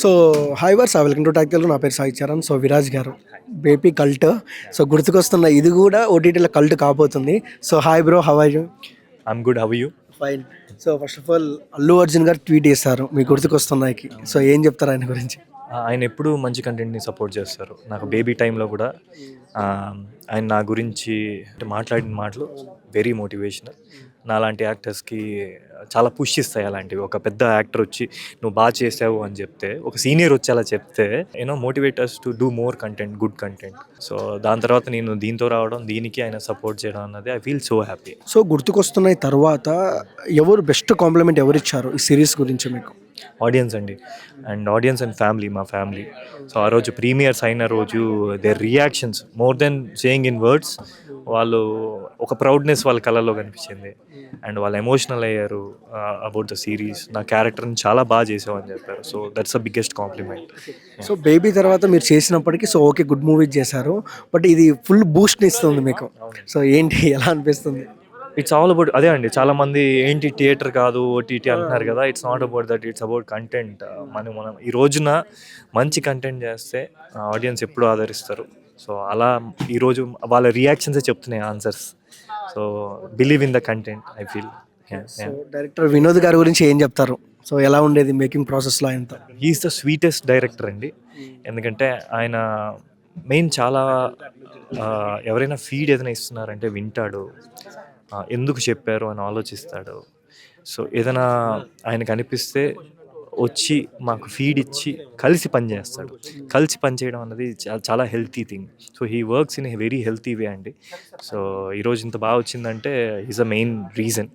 So hi viewers welcome to talk Telugu. నా పేరు Sai Charan. So Viraj గారు బేబీ కల్ట్. సో గుర్తుకొస్తున్న ఇది కూడా ఓటీటీలో కల్ట్ కాబోతుంది. So hi bro, how are you? I'm good, how you? Fine. So first of all Allu Arjun గారు tweet చేశారు మీ గుర్తుకొస్తున్నాయికి. సో ఏం చెప్తారు ఆయన గురించి? ఆయన ఎప్పుడూ మంచి కంటెంట్ని సపోర్ట్ చేస్తారు. నాకు బేబీ టైంలో కూడా ఆయన నా గురించి మాట్లాడిన మాటలు వెరీ మోటివేషనల్. నాలాంటి యాక్టర్స్కి చాలా పుష్ ఇస్తాయి అలాంటివి. ఒక పెద్ద యాక్టర్ వచ్చి నువ్వు బాగా చేసావు అని చెప్తే, ఒక సీనియర్ వచ్చి అలా చెప్తే motivators to do more content, good content. So దాని తర్వాత నేను దీంతో రావడం, దీనికి ఆయన సపోర్ట్ చేయడం అన్నది I feel so happy. So గుర్తుకొస్తున్నాయి తర్వాత ఎవరు బెస్ట్ కాంప్లిమెంట్ ఎవరు ఇచ్చారు ఈ సిరీస్ గురించి మీకు? ఆడియన్స్ అండి, అండ్ ఆడియన్స్ అండ్ ఫ్యామిలీ, మా ఫ్యామిలీ. సో ఆ రోజు ప్రీమియర్స్ అయిన రోజు their reactions more than saying in words. వాళ్ళు ఒక ప్రౌడ్నెస్ వాళ్ళ కళలో కనిపించింది, అండ్ వాళ్ళు ఎమోషనల్ అయ్యారు అబౌట్ ద సిరీస్. నా క్యారెక్టర్ని చాలా బాగా చేసావు అని చెప్పారు. So that's the biggest compliment. So baby తర్వాత మీరు చేసినప్పటికీ సో ఓకే గుడ్ మూవీ చేశారు, బట్ ఇది ఫుల్ బూస్ట్ని ఇస్తుంది మీకు. సో ఏంటి, ఎలా అనిపిస్తుంది? ఇట్స్ ఆల్ అబౌట్ అదే అండి. చాలామంది ఏంటి థియేటర్ కాదు ఓటీటీ అంటున్నారు కదా. It's not about that, it's about content. మనం ఈ రోజున మంచి కంటెంట్ చేస్తే ఆడియన్స్ ఎప్పుడు ఆదరిస్తారు. సో అలా ఈరోజు వాళ్ళ రియాక్షన్సే చెప్తున్నాయి answers. So believe in the content, I feel. So director Vinod గారి గురించి ఏం చెప్తారు? సో ఎలా ఉండేది మేకింగ్ ప్రాసెస్లో ఆయనతో? హీఈస్ ద స్వీటెస్ట్ డైరెక్టర్ అండి. ఎందుకంటే ఆయన మెయిన్ చాలా ఎవరైనా ఫీడ్ ఏదైనా ఇస్తున్నారంటే వింటాడు, ఎందుకు చెప్పారు అని ఆలోచిస్తాడు. సో ఏదైనా ఆయనకు అనిపిస్తే వచ్చి మాకు ఫీడ్ ఇచ్చి కలిసి పనిచేస్తాడు. కలిసి పనిచేయడం అన్నది చాలా healthy thing. So he works in a very healthy way అండి. సో ఈరోజు ఇంత బాగా వచ్చిందంటే ఈజ్ అ మెయిన్ రీజన్.